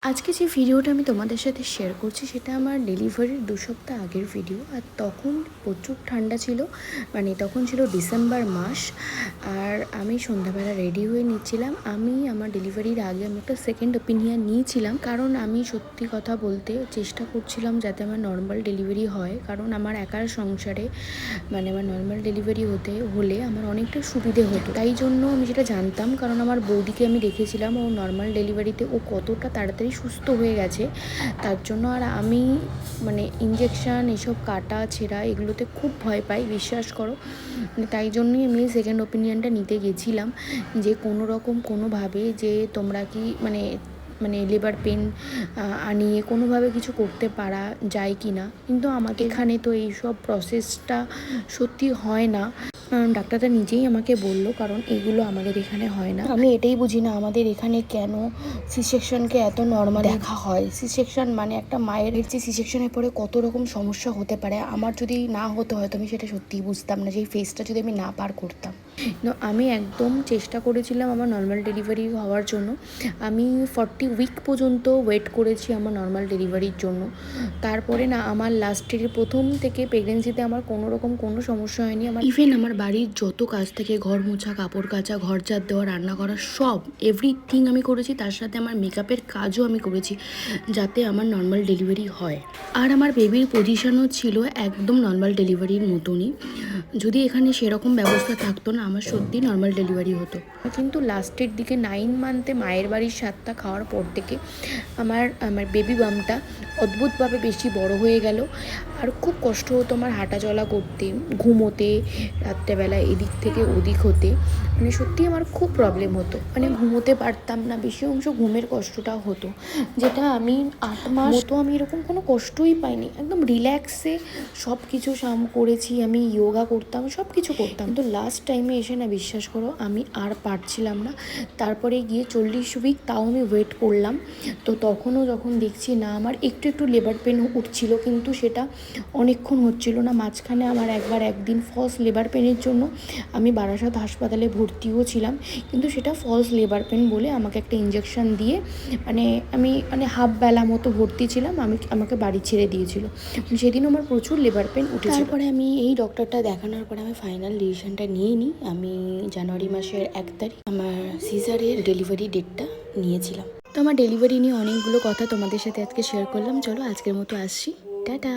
আজকে যে ভিডিওটা আমি তোমাদের সাথে শেয়ার করছি সেটা আমার ডেলিভারির 2 সপ্তাহ আগের ভিডিও। আর তখন প্রচুর ঠান্ডা ছিল, মানে তখন ছিল ডিসেম্বর মাস। আর আমি সন্ধ্যাবেলা রেডি হয়ে নিচ্ছিলাম। আমি আমার ডেলিভারির আগে আমি একটা সেকেন্ড ওপিনিয়ন নিয়েছিলাম, কারণ আমি সত্যি কথা বলতে চেষ্টা করছিলাম যাতে আমার নর্মাল ডেলিভারি হয়। কারণ আমার একার সংসারে মানে আমার নর্মাল ডেলিভারি হলে আমার অনেকটা সুবিধে হতো। তাই জন্য আমি সেটা জানতাম, কারণ আমার বৌদিকে আমি দেখেছিলাম ও নর্মাল ডেলিভারিতে ও কতটা তাড়াতাড়ি সুস্থ হয়ে গেছে। তার জন্য আর আমি মানে ইঞ্জেকশান এসব কাটা ছেঁড়া এগুলোতে খুব ভয় পাই, বিশ্বাস করো। তাই জন্যই আমি সেকেন্ড ওপিনিয়নটা নিতে গেছিলাম, যে কোনো রকম কোনোভাবে যে তোমরা কি মানে মানে লেবার পেন আনিয়ে কোনোভাবে কিছু করতে পারা যায় কি না। কিন্তু আমাকে এখানে তো এইসব প্রসেসটা সত্যি হয় না। ডাক্তারটা নিজেই আমাকে বললো, কারণ এগুলো আমাদের এখানে হয় না। আমি এটাই বুঝি না আমাদের এখানে কেন সি সেকশনকে এত নর্মাল দেখা হয়। সি সেকশন মানে একটা মায়ের যে সি সেকশনের পরে কত রকম সমস্যা হতে পারে। আমার যদি না হতে হয় তো আমি সেটা সত্যিই বুঝতাম না, যে এই ফেজটা যদি আমি না পার করতাম। আমি একদম চেষ্টা করেছিলাম আমার নর্মাল ডেলিভারি হওয়ার জন্য। আমি 40 উইক পর্যন্ত ওয়েট করেছি আমার নর্মাল ডেলিভারির জন্য। তারপরে না আমার লাস্টের প্রথম থেকে প্রেগনেন্সিতে আমার কোনো রকম কোনো সমস্যা হয়নি। আমার ইভেন আমার বাড়ির যত কাজ থেকে ঘর মোছা, কাপড় কাচা, ঘর ঝাড় দেওয়া, রান্না করা, সব এভরিথিং আমি করেছি। তার সাথে আমার মেকআপের কাজও আমি করেছি যাতে আমার নর্মাল ডেলিভারি হয়। আর আমার বেবির পজিশনও ছিল একদম নর্মাল ডেলিভারির মতনই। যদি এখানে সেরকম ব্যবস্থা থাকতো না, আমার সত্যি নর্মাল ডেলিভারি হতো। কিন্তু লাস্টের দিকে 9 মান্থে মায়ের বাড়ির স্বাদটা খাওয়ার পর থেকে আমার বেবি বামটা অদ্ভুতভাবে বেশি বড় হয়ে গেল। আর খুব কষ্ট হতো আমার হাঁটা চলা করতে, ঘুমোতে, রাত্রেবেলা এদিক থেকে ওদিক হতে। মানে সত্যি আমার খুব প্রবলেম হতো, মানে ঘুমোতে পারতাম না, বেশি অংশ ঘুমের কষ্টটাও হতো। যেটা আমি 8 মাস তো আমি এরকম কোনো কষ্টই পাইনি, একদম রিল্যাক্সে সব কিছু করেছি। আমি যোগা করতাম, সব কিছু করতাম। কিন্তু লাস্ট টাইমে এসে না, বিশ্বাস করো আমি আর পারছিলাম না। তারপরে গিয়ে 40 উইক তাও আমি ওয়েট করলাম। তো তখনও যখন দেখছি না আমার একটু একটু লেবার পেন উঠছিল, কিন্তু সেটা অনেকক্ষণ হচ্ছিল না। মাঝখানে আমার একদিন ফলস লেবার পেনের জন্য আমি বারাসাত হাসপাতালে ভর্তিও ছিলাম, কিন্তু সেটা ফলস লেবার পেন বলে আমাকে একটা ইঞ্জেকশন দিয়ে আমি হাফ বেলা মতো ভর্তি ছিলাম। আমাকে বাড়ি ছেড়ে দিয়েছিল। সেদিন আমার প্রচুর লেবার পেন উঠেছিল। তারপরে আমি এই ডক্টরটা দেখানোর পরে আমি ফাইনাল ডিসিশনটা নিয়ে নিই। আমি জানুয়ারি মাসের 1 তারিখ আমার সিজারের ডেলিভারি ডেটটা নিয়েছিলাম। তো আমার ডেলিভারি নিয়ে অনেকগুলো কথা তোমাদের সাথে আজকে শেয়ার করলাম। চলো আজকের মতো আসছি, টাটা।